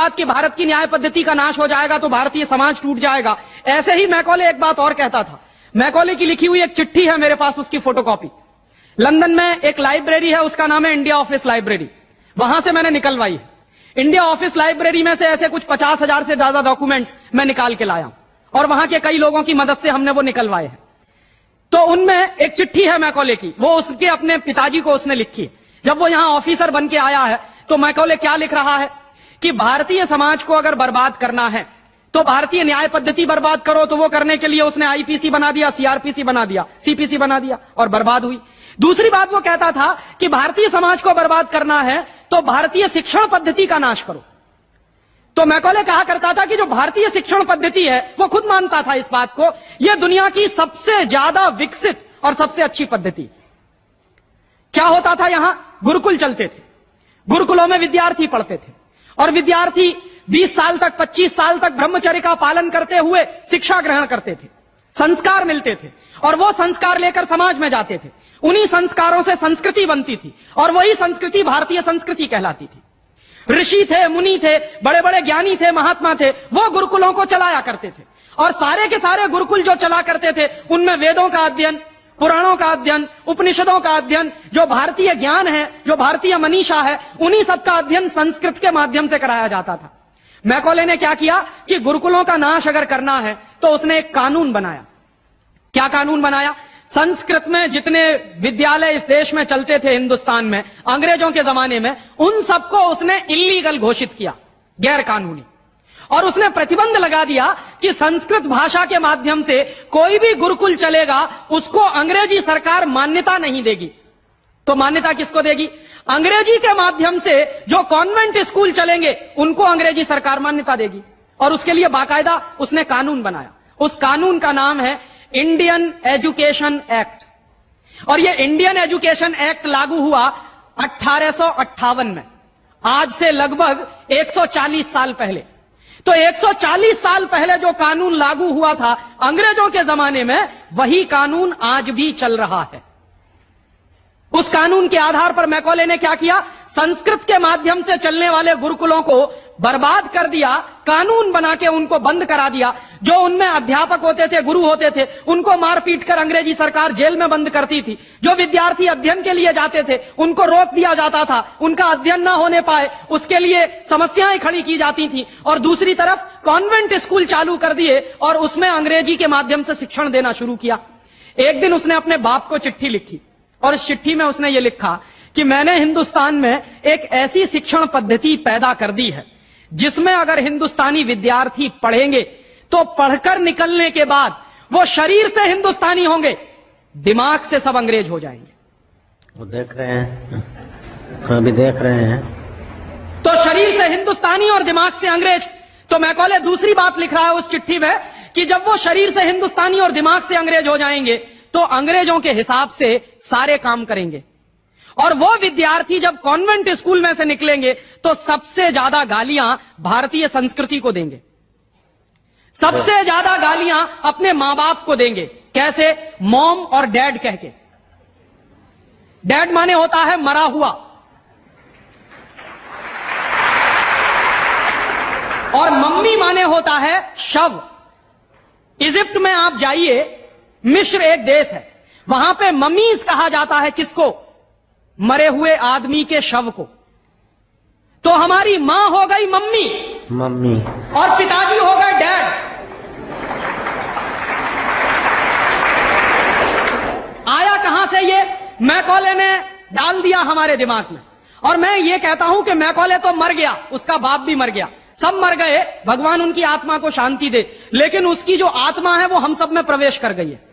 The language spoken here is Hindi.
कि भारत की न्याय पद्धति का नाश हो जाएगा तो भारतीय समाज टूट जाएगा, ऐसे ही मैकॉले एक बात और कहता था। मैकॉले की लिखी हुई एक चिट्ठी है मेरे पास, उसकी फोटोकॉपी। लंदन में एक लाइब्रेरी है, उसका नाम है इंडिया ऑफिस लाइब्रेरी, वहां से मैंने निकलवाई है। इंडिया ऑफिस लाइब्रेरी में से ऐसे कुछ 50,000 से ज्यादा डॉक्यूमेंट्स मैं निकाल के लाया और वहां के कई लोगों की मदद से हमने वो निकलवाए हैं। तो उनमें एक चिट्ठी है मैकॉले की, वो उसके अपने पिताजी को उसने लिखी है। जब वो यहां ऑफिसर बन के आया है तो मैकॉले क्या लिख रहा है कि भारतीय समाज को अगर बर्बाद करना है तो भारतीय न्याय पद्धति बर्बाद करो। तो वो करने के लिए उसने आईपीसी बना दिया, सीआरपीसी बना दिया, सीपीसी बना दिया और बर्बाद हुई। दूसरी बात वो कहता था कि भारतीय समाज को बर्बाद करना है तो भारतीय शिक्षण पद्धति का नाश करो। तो मैकॉले कहा करता था कि जो भारतीय शिक्षण पद्धति है, वो खुद मानता था इस बात को, यह दुनिया की सबसे ज्यादा विकसित और सबसे अच्छी पद्धति। क्या होता था, यहां गुरुकुल चलते थे, गुरुकुलों में विद्यार्थी पढ़ते थे और विद्यार्थी 20 साल तक 25 साल तक ब्रह्मचर्य का पालन करते हुए शिक्षा ग्रहण करते थे, संस्कार मिलते थे और वो संस्कार लेकर समाज में जाते थे। उन्हीं संस्कारों से संस्कृति बनती थी और वही संस्कृति भारतीय संस्कृति कहलाती थी। ऋषि थे, मुनि थे, बड़े बड़े ज्ञानी थे, महात्मा थे, वो गुरुकुलों को चलाया करते थे और सारे के सारे गुरुकुल जो चला करते थे उनमें वेदों का अध्ययन, पुराणों का अध्ययन, उपनिषदों का अध्ययन, जो भारतीय ज्ञान है, जो भारतीय मनीषा है, उन्हीं सब का अध्ययन संस्कृत के माध्यम से कराया जाता था। मैकॉले ने क्या किया कि गुरुकुलों का नाश अगर करना है तो उसने एक कानून बनाया। क्या कानून बनाया? संस्कृत में जितने विद्यालय इस देश में चलते थे हिंदुस्तान में अंग्रेजों के जमाने में, उन सबको उसने इल्लीगल घोषित किया, गैर कानूनी। और उसने प्रतिबंध लगा दिया कि संस्कृत भाषा के माध्यम से कोई भी गुरुकुल चलेगा उसको अंग्रेजी सरकार मान्यता नहीं देगी। तो मान्यता किसको देगी? अंग्रेजी के माध्यम से जो कॉन्वेंट स्कूल चलेंगे उनको अंग्रेजी सरकार मान्यता देगी। और उसके लिए बाकायदा उसने कानून बनाया। उस कानून का नाम है इंडियन एजुकेशन एक्ट। और यह इंडियन एजुकेशन एक्ट लागू हुआ 1858 में, आज से लगभग 140 साल पहले। तो 140 साल पहले जो कानून लागू हुआ था अंग्रेजों के जमाने में, वही कानून आज भी चल रहा है। उस कानून के आधार पर मैकॉले ने क्या किया? संस्कृत के माध्यम से चलने वाले गुरुकुलों को बर्बाद कर दिया, कानून बना के उनको बंद करा दिया। जो उनमें अध्यापक होते थे, गुरु होते थे, उनको मार पीट कर अंग्रेजी सरकार जेल में बंद करती थी। जो विद्यार्थी अध्ययन के लिए जाते थे उनको रोक दिया जाता था, उनका अध्ययन ना होने पाए उसके लिए समस्याएं खड़ी की जाती थी। और दूसरी तरफ कॉन्वेंट स्कूल चालू कर दिए और उसमें अंग्रेजी के माध्यम से शिक्षण देना शुरू किया। एक दिन उसने अपने बाप को चिट्ठी लिखी और इस चिट्ठी में उसने ये लिखा कि मैंने हिंदुस्तान में एक ऐसी शिक्षण पद्धति पैदा कर दी है जिसमें अगर हिंदुस्तानी विद्यार्थी पढ़ेंगे तो पढ़कर निकलने के बाद वो शरीर से हिंदुस्तानी होंगे, दिमाग से सब अंग्रेज हो जाएंगे। वो देख रहे हैं, अभी देख रहे हैं। तो शरीर से हिंदुस्तानी और दिमाग से अंग्रेज। तो मैकॉले दूसरी बात लिख रहा है उस चिट्ठी में कि जब वो शरीर से हिंदुस्तानी और दिमाग से अंग्रेज हो जाएंगे तो अंग्रेजों के हिसाब से सारे काम करेंगे। और वो विद्यार्थी जब कॉन्वेंट स्कूल में से निकलेंगे तो सबसे ज्यादा गालियां भारतीय संस्कृति को देंगे, सबसे ज्यादा गालियां अपने मां बाप को देंगे। कैसे? मॉम और डैड कह के। डैड माने होता है मरा हुआ और मम्मी माने होता है शव। इजिप्ट में आप जाइए, मिस्र एक देश है, वहां पे मम्मीज कहा जाता है किसको? मरे हुए आदमी के शव को। तो हमारी मां हो गई मम्मी, मम्मी, और पिताजी हो गए डैड। आया कहां से ये? मैकॉले ने डाल दिया हमारे दिमाग में। और मैं ये कहता हूं कि मैकॉले तो मर गया, उसका बाप भी मर गया, सब मर गए, भगवान उनकी आत्मा को शांति दे, लेकिन उसकी जो आत्मा है वो हम सब में प्रवेश कर गई है।